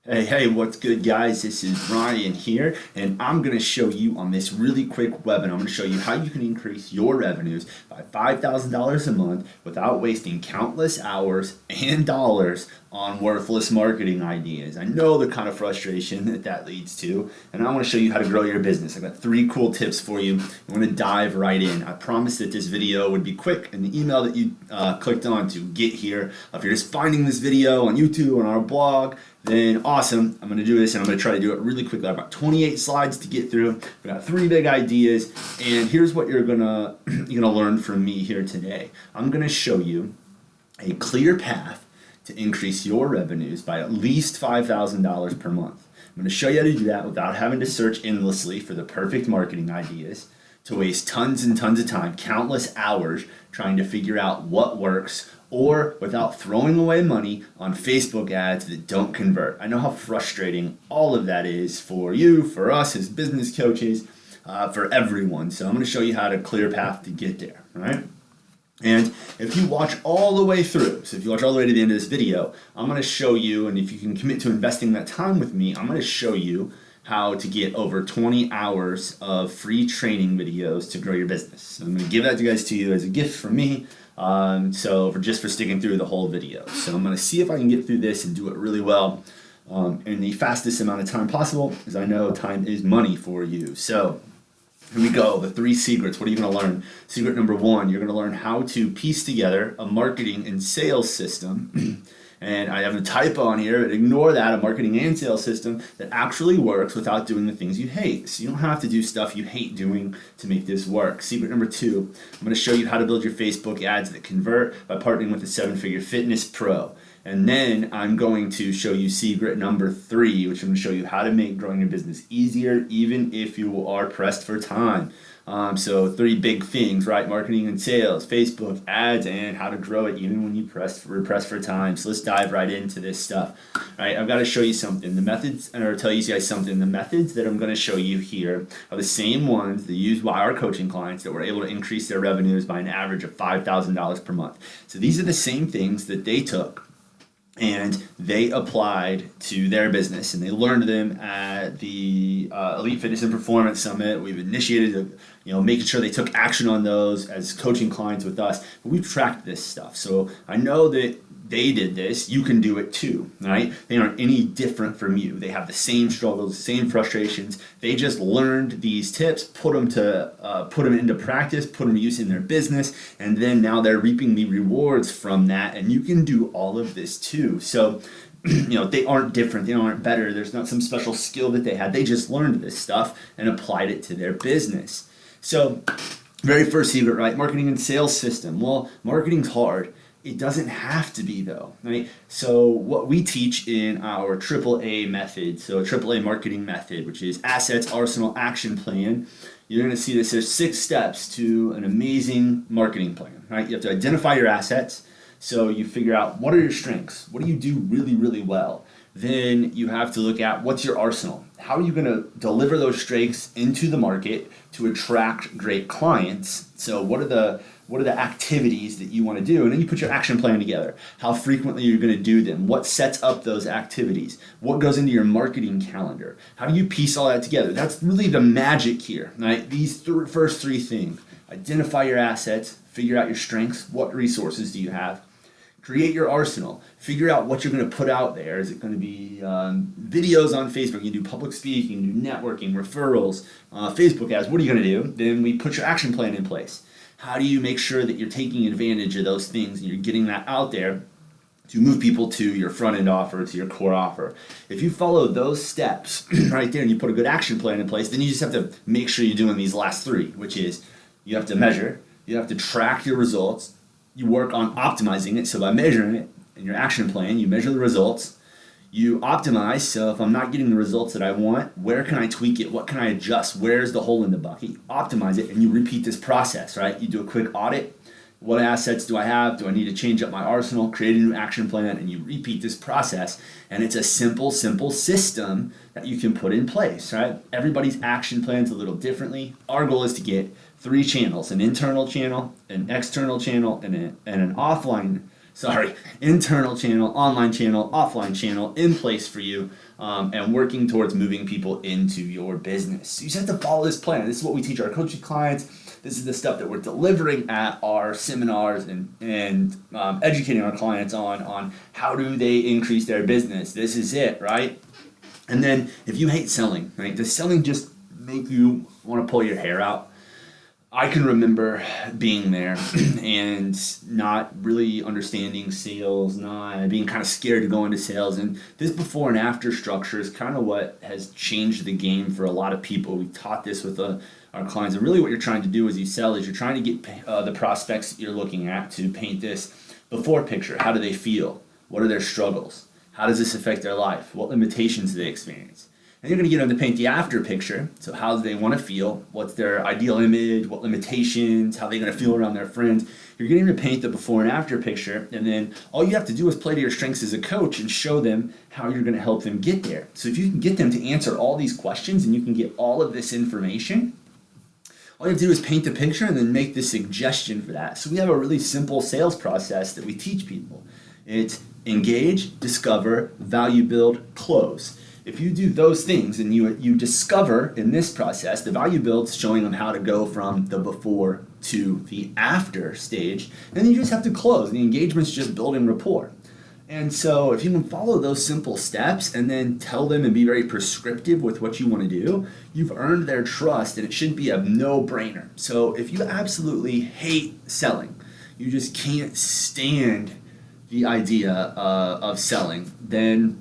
Hey, what's good, guys? This is Ryan here, and I'm going to show you on this really quick webinar. I'm going to show you how you can increase your revenues by $5,000 a month without wasting countless hours and dollars on worthless marketing ideas. I know the kind of frustration that leads to, and I want to show you how to grow your business. I've got 3 cool tips for you. I'm going to dive right in. I promised that this video would be quick, and the email that you clicked on to get here, if you're just finding this video on YouTube or on our blog, then awesome. I'm going to do this and I'm going to try to do it really quickly. I've got 28 slides to get through. I've got 3 big ideas, and here's what you're going to learn from me here today. I'm going to show you a clear path to increase your revenues by at least $5,000 per month. I'm going to show you how to do that without having to search endlessly for the perfect marketing ideas, to waste tons and tons of time, countless hours trying to figure out what works, or without throwing away money on Facebook ads that don't convert. I know how frustrating all of that is for you, for us as business coaches, for everyone. So I'm going to show you how to clear path to get there, all right? And if you watch all the way through, so if you watch all the way to the end of this video, I'm going to show you, and if you can commit to investing that time with me, I'm going to show you how to get over 20 hours of free training videos to grow your business. So I'm going to give that to you as a gift from me. For sticking through the whole video. So I'm going to see if I can get through this and do it really well in the fastest amount of time possible, because I know time is money for you. So here we go, the 3 secrets. What are you going to learn? Secret number 1, you're going to learn how to piece together a marketing and sales system. And I have a typo on here, but ignore that, a marketing and sales system that actually works without doing the things you hate. So you don't have to do stuff you hate doing to make this work. Secret number 2, I'm going to show you how to build your Facebook ads that convert by partnering with a 7-figure fitness pro. And then I'm going to show you secret number 3, which I'm going to show you how to make growing your business easier even if you are pressed for time. So 3 big things, right? Marketing and sales, Facebook ads, and how to grow it even when you press for time. So let's dive right into this stuff. All right, I've got to show you something. The methods, or tell you guys something. The methods that I'm going to show you here are the same ones that used by our coaching clients that were able to increase their revenues by an average of $5,000 per month. So these are the same things that they took and they applied to their business, and they learned them at the Elite Fitness and Performance Summit. We've initiated, making sure they took action on those as coaching clients with us. But we've tracked this stuff, so I know that they did this. You can do it too, right? They aren't any different from you. They have the same struggles, the same frustrations. They just learned these tips, put them into practice, put them to use in their business, and then now they're reaping the rewards from that. And you can do all of this too. So, they aren't different. They aren't better. There's not some special skill that they had. They just learned this stuff and applied it to their business. So, very first secret, right? Marketing and sales system. Well, marketing's hard. It doesn't have to be, though, right? So what we teach in our AAA method, so AAA marketing method, which is Assets, Arsenal, Action Plan, you're going to see this. There's 6 steps to an amazing marketing plan, right? You have to identify your assets. So you figure out, what are your strengths? What do you do really, really well? Then you have to look at, what's your arsenal? How are you going to deliver those strengths into the market to attract great clients? So what are the activities that you want to do? And then you put your action plan together. How frequently you're going to do them? What sets up those activities? What goes into your marketing calendar? How do you piece all that together? That's really the magic here, right? These first 3 things. Identify your assets, figure out your strengths, what resources do you have? Create your arsenal. Figure out what you're going to put out there. Is it going to be videos on Facebook? You do public speaking, you do networking, referrals, Facebook ads. What are you going to do? Then we put your action plan in place. How do you make sure that you're taking advantage of those things and you're getting that out there to move people to your front-end offer, to your core offer? If you follow those steps right there and you put a good action plan in place, then you just have to make sure you're doing these last 3, which is you have to measure, you have to track your results, you work on optimizing it. So by measuring it in your action plan, you measure the results, you optimize. So if I'm not getting the results that I want, where can I tweak it? What can I adjust? Where's the hole in the bucket? Optimize it, and you repeat this process, right? You do a quick audit. What assets do I have? Do I need to change up my arsenal? Create a new action plan, and you repeat this process. And it's a simple system that you can put in place, right? Everybody's action plan's a little differently. Our goal is to get 3 channels: an internal channel, an external channel, and an offline internal channel, online channel, offline channel in place for you, and working towards moving people into your business. So you just have to follow this plan. This is what we teach our coaching clients. This is the stuff that we're delivering at our seminars and educating our clients on how do they increase their business. This is it, right? And then if you hate selling, right? Does selling just make you want to pull your hair out? I can remember being there and not really understanding sales, not being kind of scared to go into sales. And this before and after structure is kind of what has changed the game for a lot of people. We taught this with our clients. And really what you're trying to do as you sell is you're trying to get the prospects that you're looking at to paint this before picture. How do they feel? What are their struggles? How does this affect their life? What limitations do they experience? And you're going to get them to paint the after picture. So how do they want to feel? What's their ideal image? What limitations? How are they going to feel around their friends? You're getting them to paint the before and after picture. And then all you have to do is play to your strengths as a coach and show them how you're going to help them get there. So if you can get them to answer all these questions and you can get all of this information, all you have to do is paint the picture and then make the suggestion for that. So we have a really simple sales process that we teach people. It's engage, discover, value build, close. If you do those things and you discover in this process, the value build's showing them how to go from the before to the after stage, and then you just have to close. The engagement's just building rapport. And so if you can follow those simple steps and then tell them and be very prescriptive with what you want to do, you've earned their trust and it should be a no-brainer. So if you absolutely hate selling, you just can't stand the idea of selling, then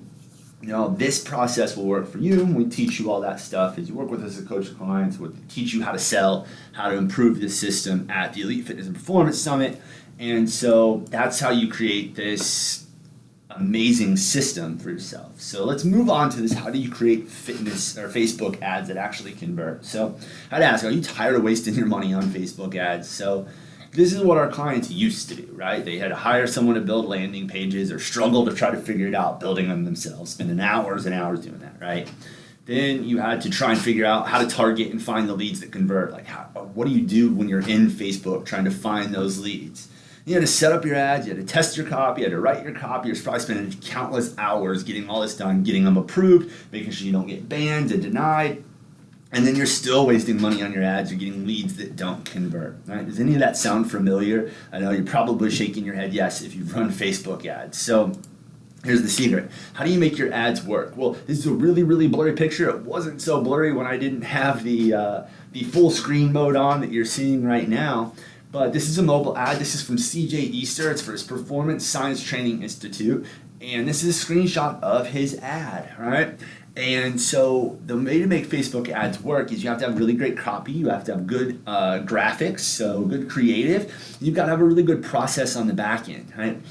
this process will work for you. We teach you all that stuff as you work with us as a coach of clients. We'll teach you how to sell, how to improve the system at the Elite Fitness and Performance Summit. And so that's how you create this amazing system for yourself. So let's move on to this. How do you create fitness or Facebook ads that actually convert? So I'd ask, are you tired of wasting your money on Facebook ads? So this is what our clients used to do, right? They had to hire someone to build landing pages or struggle to try to figure it out, building them themselves, spending hours and hours doing that, right? Then you had to try and figure out how to target and find the leads that convert. Like, what do you do when you're in Facebook trying to find those leads? You had to set up your ads, you had to test your copy, you had to write your copy. You're probably spending countless hours getting all this done, getting them approved, making sure you don't get banned and denied. And then you're still wasting money on your ads. You're getting leads that don't convert. Right? Does any of that sound familiar? I know you're probably shaking your head yes if you've run Facebook ads. So here's the secret. How do you make your ads work? Well, this is a really, really blurry picture. It wasn't so blurry when I didn't have the full screen mode on that you're seeing right now. But this is a mobile ad. This is from CJ Easter. It's for his Performance Science Training Institute. And this is a screenshot of his ad, right? And so the way to make Facebook ads work is you have to have really great copy, you have to have good graphics, so good creative. You've got to have a really good process on the back end, right?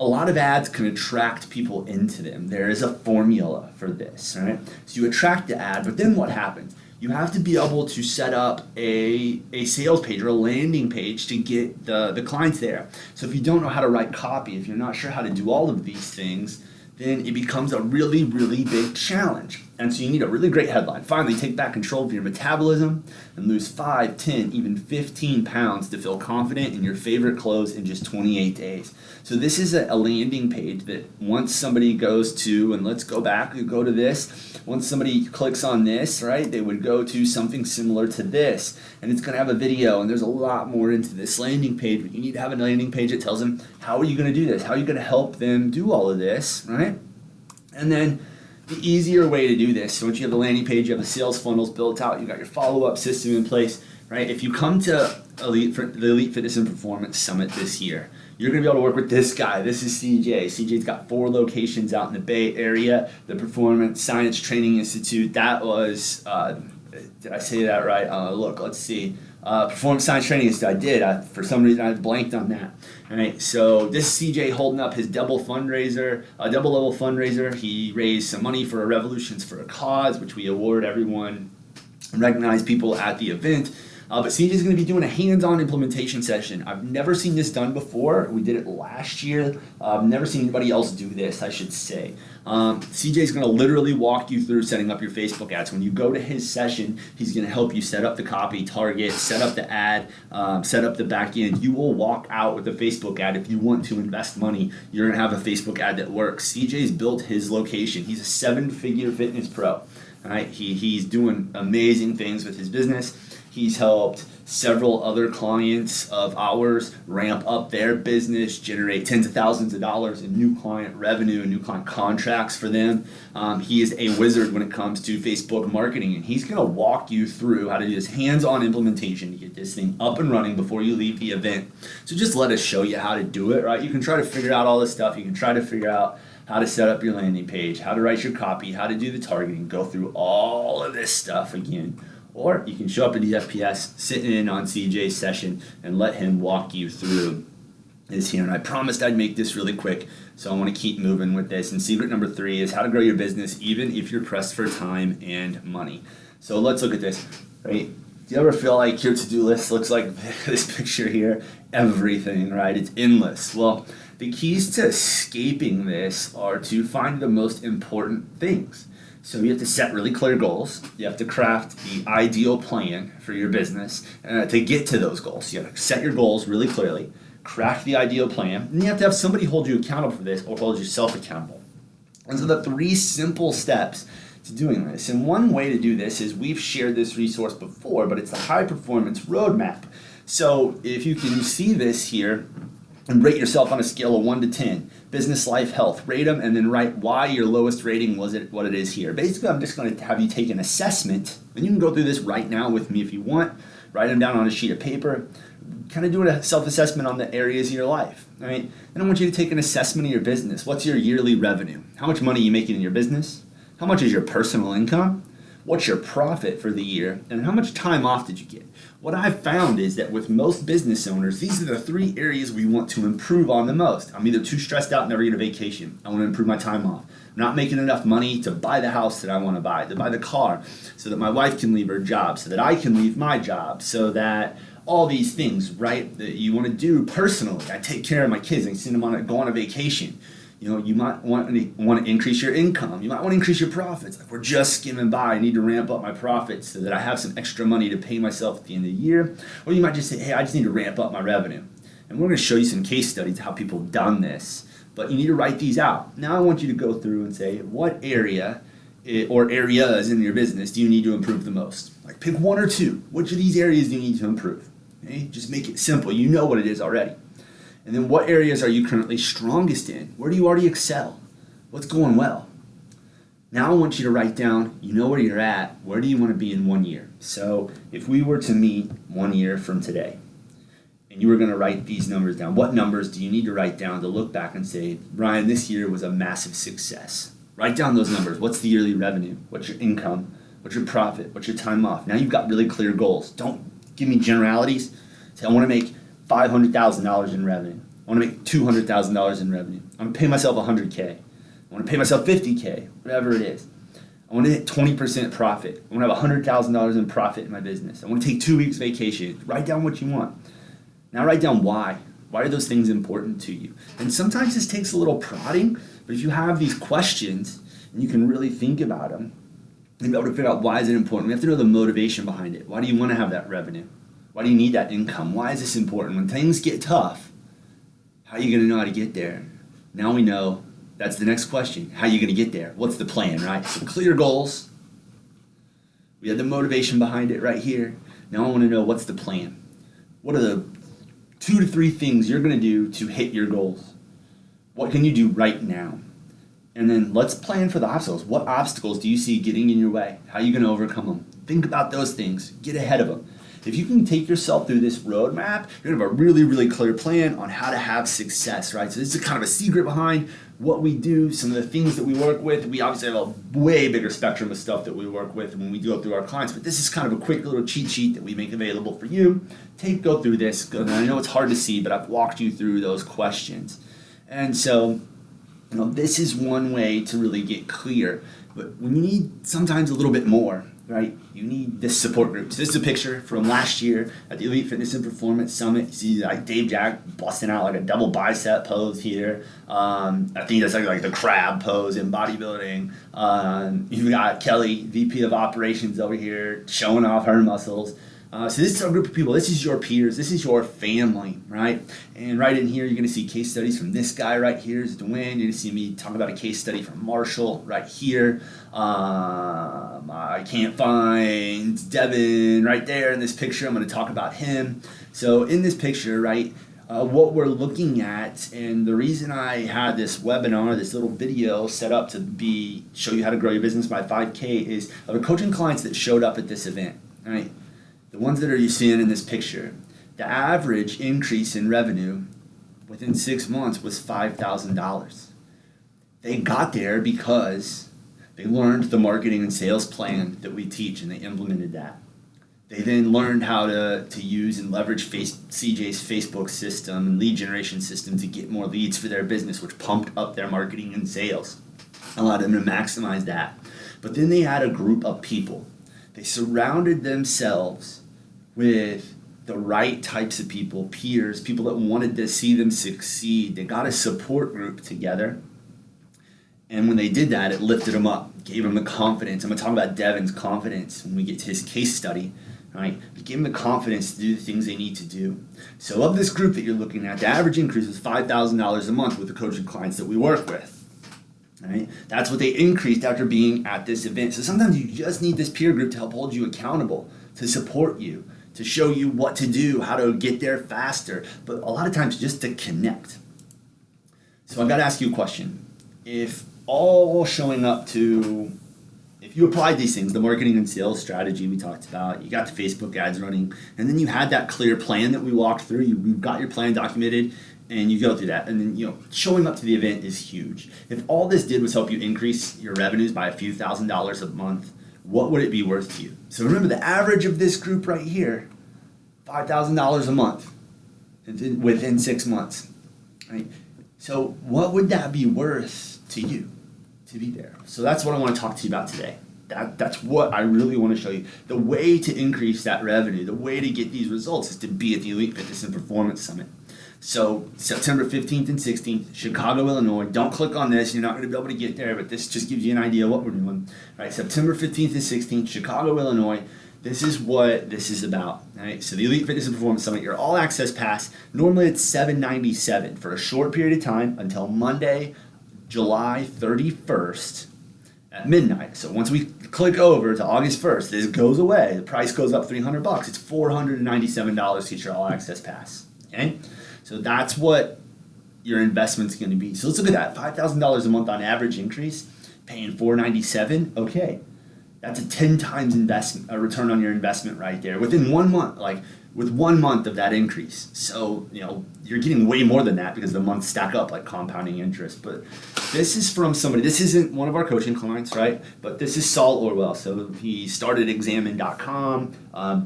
A lot of ads can attract people into them. There is a formula for this, right? So you attract the ad, but then what happens? You have to be able to set up a sales page or a landing page to get the clients there. So if you don't know how to write copy, if you're not sure how to do all of these things, then it becomes a really, really big challenge. And so you need a really great headline. Finally, take back control of your metabolism and lose 5, 10, even 15 pounds to feel confident in your favorite clothes in just 28 days. So this is a landing page that once somebody goes to, and let's go back and go to this, once somebody clicks on this, right, they would go to something similar to this. And it's going to have a video, and there's a lot more into this landing page, but you need to have a landing page that tells them, how are you going to do this? How are you going to help them do all of this, right? And then the easier way to do this, so once you have the landing page, you have the sales funnels built out, you've got your follow-up system in place, right? If you come to the Elite Fitness and Performance Summit this year, you're going to be able to work with this guy. This is CJ. CJ's got 4 locations out in the Bay Area. The Performance Science Training Institute, that was, did I say that right? Look, let's see. Performance Science Training Institute, I did. For some reason, I blanked on that. All right, so this is CJ holding up his double level fundraiser. He raised some money for a Revolutions for a Cause, which we award everyone and recognize people at the event. But CJ's going to be doing a hands-on implementation session. I've never seen this done before. We did it last year. I've never seen anybody else do this, I should say. CJ's going to literally walk you through setting up your Facebook ads. When you go to his session, he's going to help you set up the copy, target, set up the ad, set up the back end. You will walk out with a Facebook ad. If you want to invest money, you're going to have a Facebook ad that works. CJ's built his location. He's a 7-figure fitness pro. All right? He's doing amazing things with his business. He's helped several other clients of ours ramp up their business, generate tens of thousands of dollars in new client revenue and new client contracts for them. He is a wizard when it comes to Facebook marketing, and he's going to walk you through how to do this hands-on implementation to get this thing up and running before you leave the event. So just let us show you how to do it, right? You can try to figure out all this stuff. You can try to figure out how to set up your landing page, how to write your copy, how to do the targeting, go through all of this stuff again. Or you can show up at the FPS, sit in on CJ's session, and let him walk you through this here. And I promised I'd make this really quick, so I want to keep moving with this. And secret number 3 is how to grow your business even if you're pressed for time and money. So let's look at this, right? Do you ever feel like your to-do list looks like this picture here? Everything, right? It's endless. Well, the keys to escaping this are to find the most important things. So you have to set really clear goals. You have to craft the ideal plan for your business to get to those goals. You have to set your goals really clearly, craft the ideal plan, and you have to have somebody hold you accountable for this or hold yourself accountable. And so the 3 simple steps to doing this. And one way to do this is we've shared this resource before, but it's the high performance roadmap. So if you can see this here, and rate yourself on a scale of 1 to 10. Business, life, health. Rate them and then write why your lowest rating was it what it is here. Basically, I'm just going to have you take an assessment, and you can go through this right now with me if you want. Write them down on a sheet of paper. Kind of do a self-assessment on the areas of your life. All right? Then I want you to take an assessment of your business. What's your yearly revenue? How much money are you making in your business? How much is your personal income? What's your profit for the year? And how much time off did you get? What I've found is that with most business owners, these are the 3 areas we want to improve on the most. I'm either too stressed out and never get a vacation. I want to improve my time off. I'm not making enough money to buy the house that I want to buy the car, so that my wife can leave her job, so that I can leave my job, so that all these things, right, that you want to do personally. I take care of my kids. I send them go on a vacation. You know, you might want to increase your income. You might want to increase your profits. Like, we're just skimming by. I need to ramp up my profits so that I have some extra money to pay myself at the end of the year. Or you might just say, hey, I just need to ramp up my revenue. And we're going to show you some case studies of how people have done this. But you need to write these out. Now I want you to go through and say, what area or areas in your business do you need to improve the most? Like, pick 1 or 2. Which of these areas do you need to improve? Okay? Just make it simple. You know what it is already. And then what areas are you currently strongest in? Where do you already excel? What's going well? Now I want you to write down, you know where you're at, where do you want to be in 1 year? So if we were to meet 1 year from today, and you were going to write these numbers down, what numbers do you need to write down to look back and say, Ryan, this year was a massive success? Write down those numbers. What's the yearly revenue? What's your income? What's your profit? What's your time off? Now you've got really clear goals. Don't give me generalities. Say, I want to make $500,000 in revenue. I want to make $200,000 in revenue. I'm going to pay myself $100K. I want to pay myself $50K, whatever it is. I want to hit 20% profit. I want to have $100,000 in profit in my business. I want to take 2 weeks vacation. Write down what you want. Now write down why. Why are those things important to you? And sometimes this takes a little prodding, but if you have these questions and you can really think about them, you'll be able to figure out why is it important. We have to know the motivation behind it. Why do you want to have that revenue? Why do you need that income? Why is this important? When things get tough, how are you going to know how to get there? Now we know that's the next question. How are you going to get there? What's the plan, right? So clear goals. We have the motivation behind it right here. Now I want to know what's the plan. What are the 2 to 3 things you're going to do to hit your goals? What can you do right now? And then let's plan for the obstacles. What obstacles do you see getting in your way? How are you going to overcome them? Think about those things. Get ahead of them. If you can take yourself through this roadmap, you're going to have a really, really clear plan on how to have success, right? So this is kind of a secret behind what we do, some of the things that we work with. We obviously have a way bigger spectrum of stuff that we work with when we go through our clients, but this is kind of a quick little cheat sheet that we make available for you. Go through this. And I know it's hard to see, but I've walked you through those questions. And so, this is one way to really get clear. But we need sometimes a little bit more. right? You need this support group. So this is a picture from last year at the Elite Fitness and Performance Summit. You see like Dave Jack busting out like a double bicep pose here. I think that's like the crab pose in bodybuilding. You've got Kelly, VP of Operations over here, showing off her muscles. So this is a group of people. This is your peers. This is your family, right? And right in here, you're going to see case studies from this guy right here is Dwayne. You're going to see me talk about a case study from Marshall right here. I can't find Devin right there in this picture. I'm going to talk about him. So in this picture, right, what we're looking at, and the reason I had this webinar, this little video set up to show you how to grow your business by 5K is the coaching clients that showed up at this event, right? The ones that are you seeing in this picture, the average increase in revenue within 6 months was $5,000. They got there because they learned the marketing and sales plan that we teach, and they implemented that. They then learned how to use and leverage CJ's Facebook system and lead generation system to get more leads for their business, which pumped up their marketing and sales, allowed them to maximize that. But then they had a group of people. They surrounded themselves with the right types of people, peers, people that wanted to see them succeed. They got a support group together. And when they did that, it lifted them up, gave them the confidence. I'm going to talk about Devin's confidence when we get to his case study, right? It gave them the confidence to do the things they need to do. So of this group that you're looking at, the average increase was $5,000 a month with the coaching clients that we work with. Right? That's what they increased after being at this event. So sometimes you just need this peer group to help hold you accountable, to support you, to show you what to do, how to get there faster, but a lot of times just to connect. So I've got to ask you a question. If you applied these things, the marketing and sales strategy we talked about, you got the Facebook ads running, and then you had that clear plan that we walked through, you've got your plan documented, and you go through that, and then showing up to the event is huge. If all this did was help you increase your revenues by a few $1,000s a month, what would it be worth to you? So remember, the average of this group right here, $5,000 a month within 6 months. Right? So what would that be worth to you to be there? So that's what I want to talk to you about today. That's what I really want to show you. The way to increase that revenue, the way to get these results is to be at the Elite Fitness and Performance Summit. So September 15th and 16th, Chicago, Illinois. Don't click on this. You're not going to be able to get there, but this just gives you an idea of what we're doing. All right, September 15th and 16th, Chicago, Illinois. This is what this is about. All right, so the Elite Fitness and Performance Summit, your all access pass, normally it's $797 for a short period of time until Monday, July 31st at midnight. So once we click over to August 1st, this goes away. The price goes up $300. It's $497 to get your all access pass. Okay? So that's what your investment's going to be. So let's look at that. $5,000 a month on average increase, paying $497. Okay, that's a 10 times investment, a return on your investment right there within 1 month. Like with 1 month of that increase. So you're getting way more than that because the months stack up like compounding interest. But this is from somebody. This isn't one of our coaching clients, right? But this is Saul Orwell. So he started Examine.com,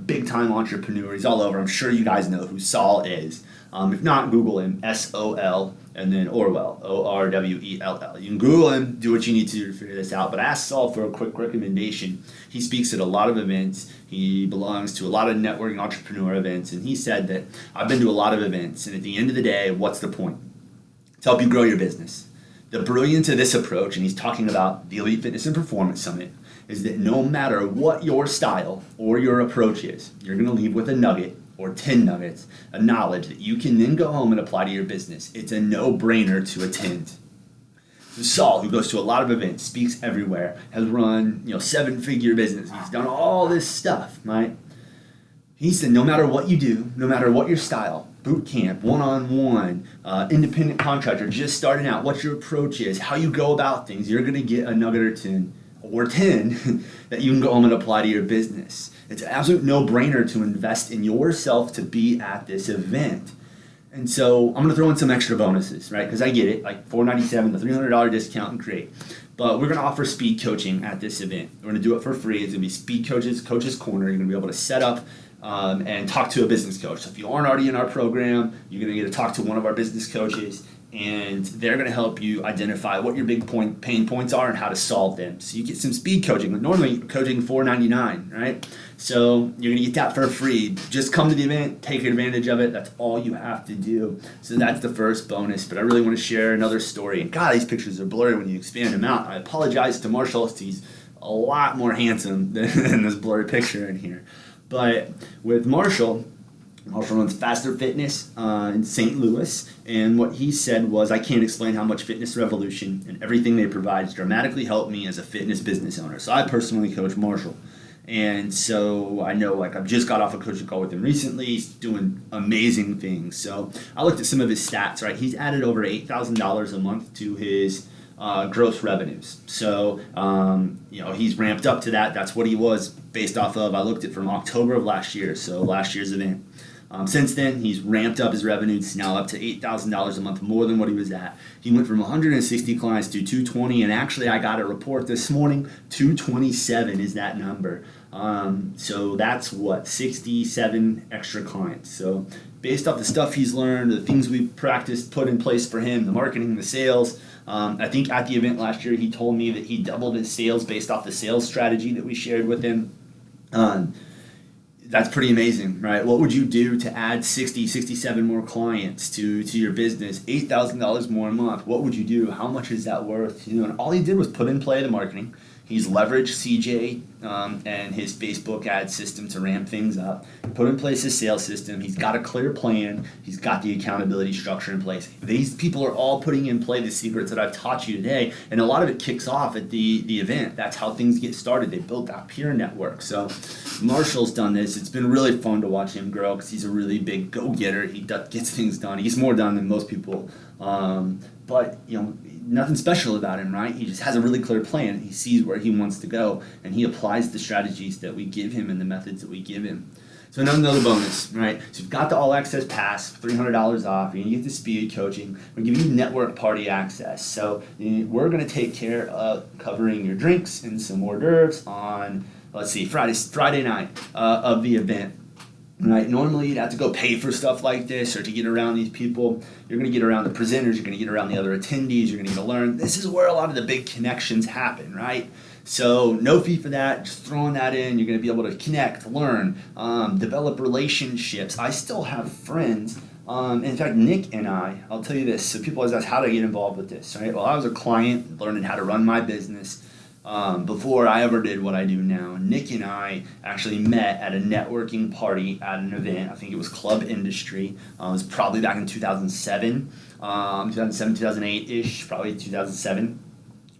big time entrepreneur. He's all over. I'm sure you guys know who Saul is. If not, Google him, S-O-L, and then Orwell, O-R-W-E-L-L. You can Google him, do what you need to do to figure this out. But ask Saul for a quick recommendation. He speaks at a lot of events. He belongs to a lot of networking entrepreneur events. And he said that I've been to a lot of events. And at the end of the day, what's the point? To help you grow your business. The brilliance of this approach, and he's talking about the Elite Fitness and Performance Summit, is that no matter what your style or your approach is, you're going to leave with a nugget or 10 nuggets of knowledge that you can then go home and apply to your business. It's a no-brainer to attend. So Saul, who goes to a lot of events, speaks everywhere, has run 7-figure business. He's done all this stuff, right? He said no matter what you do, no matter what your style, boot camp, one-on-one, independent contractor, just starting out, what your approach is, how you go about things, you're going to get a nugget or 10 that you can go home and apply to your business. It's an absolute no-brainer to invest in yourself to be at this event. And so I'm going to throw in some extra bonuses, right? Because I get it, like $497, the $300 discount, great. But we're going to offer speed coaching at this event. We're going to do it for free. It's going to be Speed Coach's Corner. You're going to be able to set up and talk to a business coach. So if you aren't already in our program, you're going to get to talk to one of our business coaches. and they're going to help you identify what your big pain points are and how to solve them. So you get some speed coaching. Normally coaching $4.99, right? So you're going to get that for free. Just come to the event, take advantage of it. That's all you have to do. So that's the first bonus. But I really want to share another story. And God, these pictures are blurry when you expand them out. I apologize to Marshall. He's a lot more handsome than this blurry picture in here. But with Marshall runs Faster Fitness in St. Louis, and what he said was, I can't explain how much Fitness Revolution and everything they provide has dramatically helped me as a fitness business owner. So I personally coach Marshall. And so I know, like, I've just got off a coaching call with him recently. He's doing amazing things. So I looked at some of his stats, right? He's added over $8,000 a month to his gross revenues. So, he's ramped up to that. That's what he was based off of, I looked at from October of last year, so last year's event. Since then, he's ramped up his revenues now up to $8,000 a month, more than what he was at. He went from 160 clients to 220, and actually I got a report this morning, 227 is that number. So that's 67 extra clients. So based off the stuff he's learned, the things we've practiced, put in place for him, the marketing, the sales, I think at the event last year he told me that he doubled his sales based off the sales strategy that we shared with him. That's pretty amazing, right? What would you do to add 67 more clients to your business? $8,000 more a month. What would you do? How much is that worth? And all he did was put in play the marketing. He's leveraged CJ and his Facebook ad system to ramp things up. Put in place his sales system. He's got a clear plan. He's got the accountability structure in place. These people are all putting in play the secrets that I've taught you today, and a lot of it kicks off at the event. That's how things get started. They built that peer network. So Marshall's done this. It's been really fun to watch him grow because he's a really big go-getter. He gets things done. He's more done than most people. But nothing special about him, right? He just has a really clear plan. He sees where he wants to go, and he applies the strategies that we give him and the methods that we give him. So another bonus, right? So you've got the all access pass, $300 off. You're gonna get the speed coaching. We're gonna give you network party access. So we're gonna take care of covering your drinks and some hors d'oeuvres on, Friday night of the event. Right? Normally you'd have to go pay for stuff like this or to get around these people. You're going to get around the presenters, you're going to get around the other attendees, you're going to get to learn. This is where a lot of the big connections happen, right? So no fee for that, just throwing that in. You're going to be able to connect, learn, develop relationships. I still have friends. In fact, Nick and I'll tell you this. So people always ask, how do I get involved with this, right? Well, I was a client learning how to run my business. Before I ever did what I do now. Nick and I actually met at a networking party at an event. I think it was Club Industry. It was probably back in 2007, 2008-ish, probably 2007.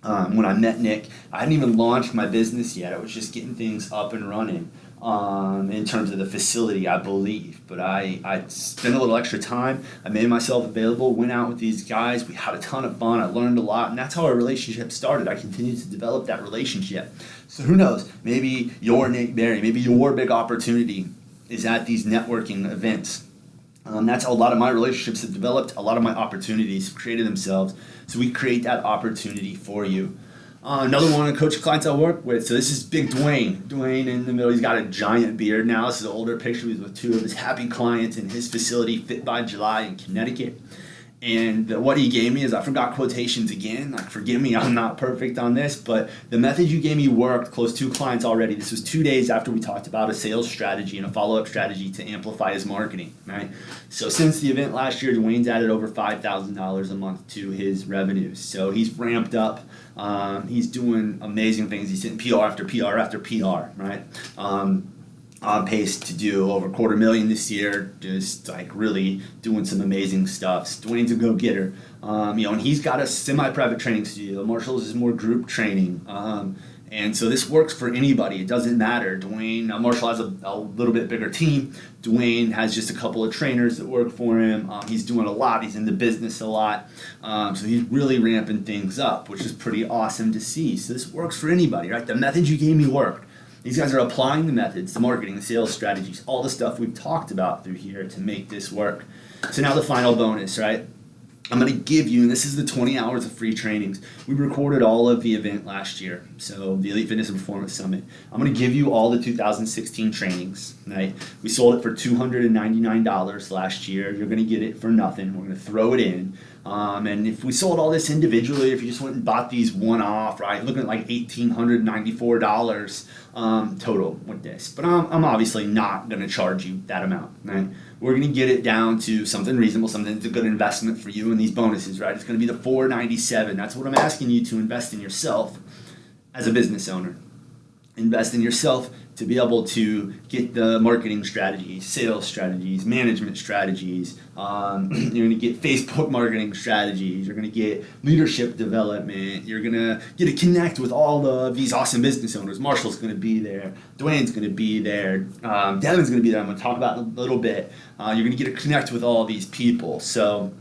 When I met Nick, I hadn't even launched my business yet. I was just getting things up and running in terms of the facility, I believe. But I spent a little extra time. I made myself available, went out with these guys. We had a ton of fun. I learned a lot, and that's how our relationship started. I continued to develop that relationship. So who knows? Maybe your Nick Berry, maybe your big opportunity is at these networking events. That's how a lot of my relationships have developed. A lot of my opportunities have created themselves. So we create that opportunity for you. Another one of the coaching clients I work with, so this is Big Dwayne. Dwayne in the middle, he's got a giant beard now. This is an older picture. He's with two of his happy clients in his facility, Fit by July in Connecticut. And what he gave me is, I forgot quotations again. Like, forgive me, I'm not perfect on this, but the method you gave me worked. Closed 2 clients already. This was 2 days after we talked about a sales strategy and a follow-up strategy to amplify his marketing, right? So since the event last year, Dwayne's added over $5,000 a month to his revenues. So he's ramped up. He's doing amazing things. He's hitting PR after PR after PR, right? On pace to do over $250,000 this year, just like really doing some amazing stuff. Dwayne's a go-getter, and he's got a semi-private training studio. Marshall's is more group training, and so this works for anybody. It doesn't matter. Marshall has a little bit bigger team. Dwayne has just a couple of trainers that work for him. He's doing a lot. He's in the business a lot, so he's really ramping things up, which is pretty awesome to see. So this works for anybody, right? The methods you gave me worked. These guys are applying the methods, the marketing, the sales strategies, all the stuff we've talked about through here to make this work. So now the final bonus, right? I'm going to give you, and this is the 20 hours of free trainings. We recorded all of the event last year, so the Elite Fitness and Performance Summit. I'm going to give you all the 2016 trainings, right? We sold it for $299 last year. You're going to get it for nothing. We're going to throw it in. And if we sold all this individually, if you just went and bought these one-off, right, looking at like $1,894 total with this. But I'm obviously not going to charge you that amount, right? We're going to get it down to something reasonable, something that's a good investment for you and these bonuses, right? It's going to be the $497. That's what I'm asking you to invest in yourself as a business owner. Invest in yourself to be able to get the marketing strategies, sales strategies, management strategies. You're going to get Facebook marketing strategies. You're going to get leadership development. You're going to get to connect with all of these awesome business owners. Marshall's going to be there. Dwayne's going to be there. Devin's going to be there. I'm going to talk about in a little bit. You're going to get to connect with all these people. So,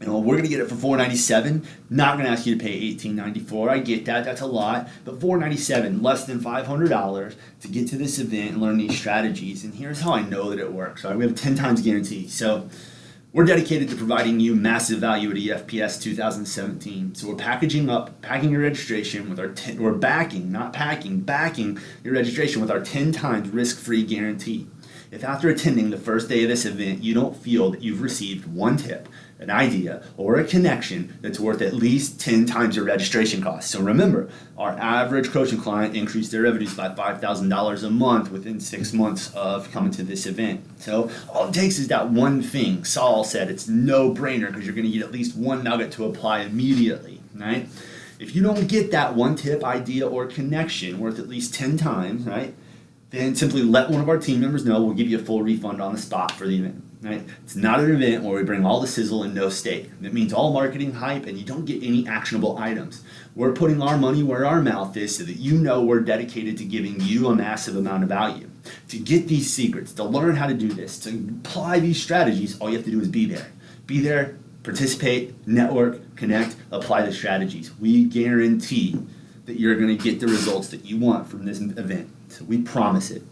we're going to get it for $497. Not going to ask you to pay $1,894. I get that. That's a lot. But $497, less than $500 to get to this event and learn these strategies. And here's how I know that it works. Right? We have a 10 times guarantee. So we're dedicated to providing you massive value at EFPS 2017. So we're packing your registration with we're backing your registration with our 10 times risk-free guarantee. If after attending the first day of this event, you don't feel that you've received one tip, an idea, or a connection that's worth at least 10 times your registration cost. So remember, our average coaching client increased their revenues by $5,000 a month within 6 months of coming to this event. So all it takes is that one thing. Saul said it's no-brainer because you're going to get at least one nugget to apply immediately, right? If you don't get that one tip, idea, or connection worth at least 10 times, right, then simply let one of our team members know. We'll give you a full refund on the spot for the event. Right? It's not an event where we bring all the sizzle and no steak. That means all marketing hype and you don't get any actionable items. We're putting our money where our mouth is so that you know we're dedicated to giving you a massive amount of value. To get these secrets, to learn how to do this, to apply these strategies, all you have to do is be there. Be there, participate, network, connect, apply the strategies. We guarantee that you're going to get the results that you want from this event. So we promise it.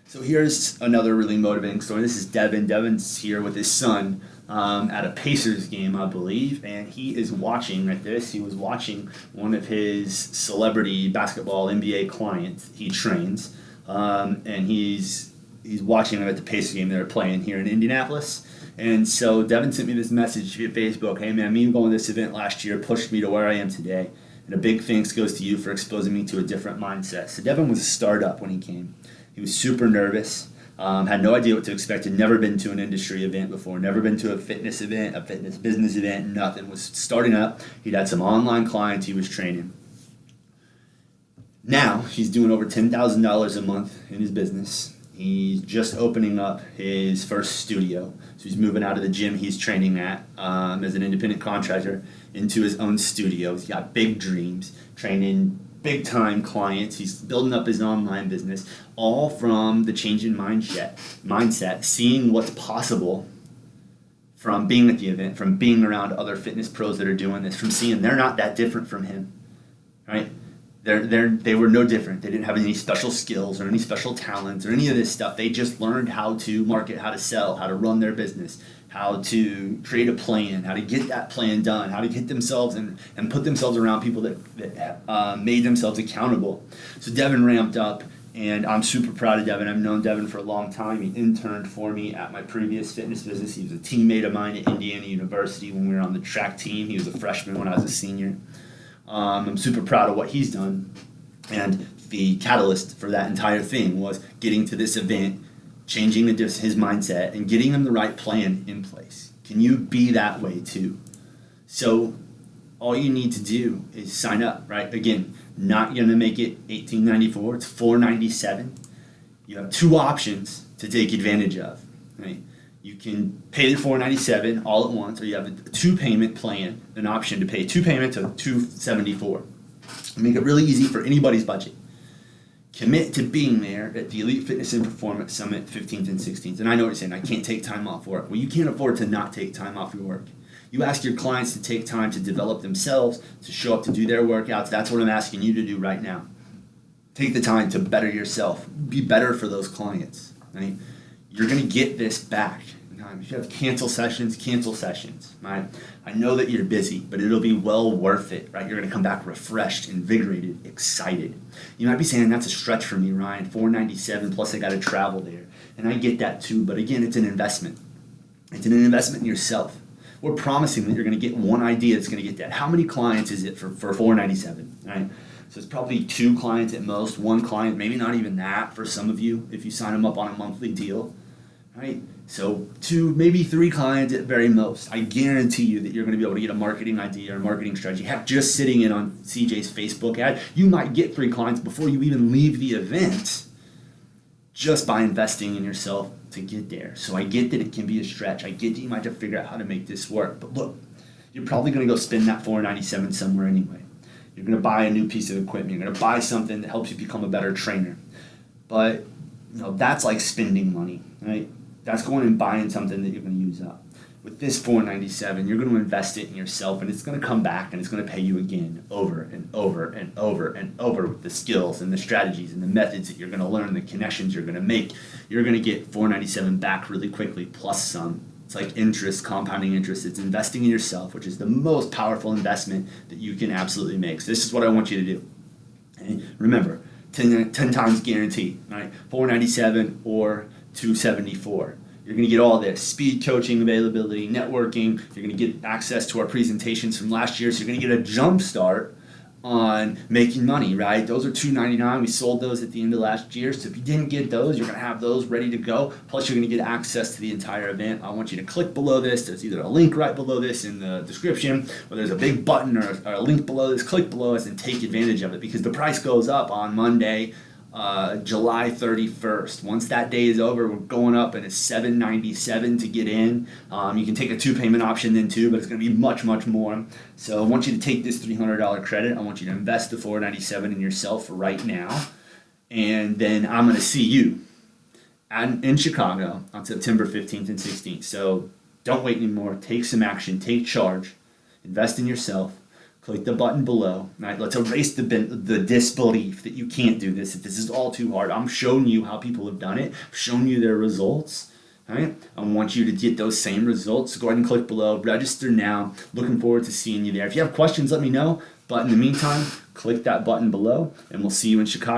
So here's another really motivating story. This is Devin. Devin's here with his son at a Pacers game, I believe, and he is watching at this. He was watching one of his celebrity basketball NBA clients he trains, and he's watching them at the Pacers game they're playing here in Indianapolis. And so Devin sent me this message via Facebook. Hey man, me going to this event last year pushed me to where I am today. And a big thanks goes to you for exposing me to a different mindset. So Devin was a startup when he came. He was super nervous, had no idea what to expect, had never been to an industry event before, never been to a fitness event, a fitness business event, nothing. Was starting up. He'd had some online clients he was training. Now he's doing over $10,000 a month in his business. He's just opening up his first studio. So he's moving out of the gym he's training at as an independent contractor into his own studio. He's got big dreams, training big-time clients. He's building up his online business, all from the change in mindset, seeing what's possible from being at the event, from being around other fitness pros that are doing this, from seeing they're not that different from him, right? They were no different. They didn't have any special skills or any special talents or any of this stuff. They just learned how to market, how to sell, how to run their business, how to create a plan, how to get that plan done, how to get themselves and put themselves around people that made themselves accountable. So Devin ramped up, and I'm super proud of Devin. I've known Devin for a long time. He interned for me at my previous fitness business. He was a teammate of mine at Indiana University when we were on the track team. He was a freshman when I was a senior. I'm super proud of what he's done. And the catalyst for that entire thing was getting to this event, changing his mindset, and getting him the right plan in place. Can you be that way too? So all you need to do is sign up, right? Again, not going to make it $1,894. It's $497. You have two options to take advantage of, right? You can pay the $497 all at once, or you have a two-payment plan, an option to pay two payments of $274. Make it really easy for anybody's budget. Commit to being there at the Elite Fitness and Performance Summit 15th and 16th. And I know what you're saying, I can't take time off work. Well, you can't afford to not take time off your work. You ask your clients to take time to develop themselves, to show up to do their workouts. That's what I'm asking you to do right now. Take the time to better yourself. Be better for those clients, right? You're going to get this back. If you have cancel sessions, right? I know that you're busy, but it'll be well worth it, right? You're going to come back refreshed, invigorated, excited. You might be saying, that's a stretch for me, Ryan, $497, plus I got to travel there. And I get that too, but again, it's an investment. It's an investment in yourself. We're promising that you're going to get one idea that's going to get that. How many clients is it for $497? Right? So it's probably 2 clients at most, 1 client, maybe not even that for some of you if you sign them up on a monthly deal. Right? So 2, maybe 3 clients at very most. I guarantee you that you're going to be able to get a marketing idea or a marketing strategy. Heck, just sitting in on CJ's Facebook ad, you might get 3 clients before you even leave the event just by investing in yourself to get there. So I get that it can be a stretch. I get that you might have to figure out how to make this work. But look, you're probably going to go spend that $497 somewhere anyway. You're going to buy a new piece of equipment. You're going to buy something that helps you become a better trainer. But that's like spending money, right? That's going and buying something that you're going to use up. With this $497, you're going to invest it in yourself, and it's going to come back and it's going to pay you again over and over and over and over with the skills and the strategies and the methods that you're going to learn, the connections you're going to make. You're going to get $497 back really quickly, plus some. It's like interest, compounding interest. It's investing in yourself, which is the most powerful investment that you can absolutely make. So this is what I want you to do. Okay? Remember, 10 times guarantee, right? $497 or $274. You're going to get all this: speed, coaching, availability, networking. You're going to get access to our presentations from last year. So you're going to get a jump start on making money, right? Those are $299. We sold those at the end of last year. So if you didn't get those, you're going to have those ready to go. Plus, you're going to get access to the entire event. I want you to click below this. There's either a link right below this in the description, or there's a big button or a link below this. Click below us and take advantage of it, because the price goes up on Monday, July 31st. Once that day is over, we're going up, and it's $797 to get in. You can take a 2-payment option then too, but it's going to be much, much more. So I want you to take this $300 credit. I want you to invest the $497 in yourself right now, and then I'm going to see you in Chicago on September 15th and 16th. So don't wait anymore. Take some action. Take charge. Invest in yourself. Click the button below. Right, let's erase the disbelief that you can't do this, that this is all too hard. I'm showing you how people have done it. I've shown you their results. Right? I want you to get those same results. So go ahead and click below. Register now. Looking forward to seeing you there. If you have questions, let me know. But in the meantime, click that button below, and we'll see you in Chicago.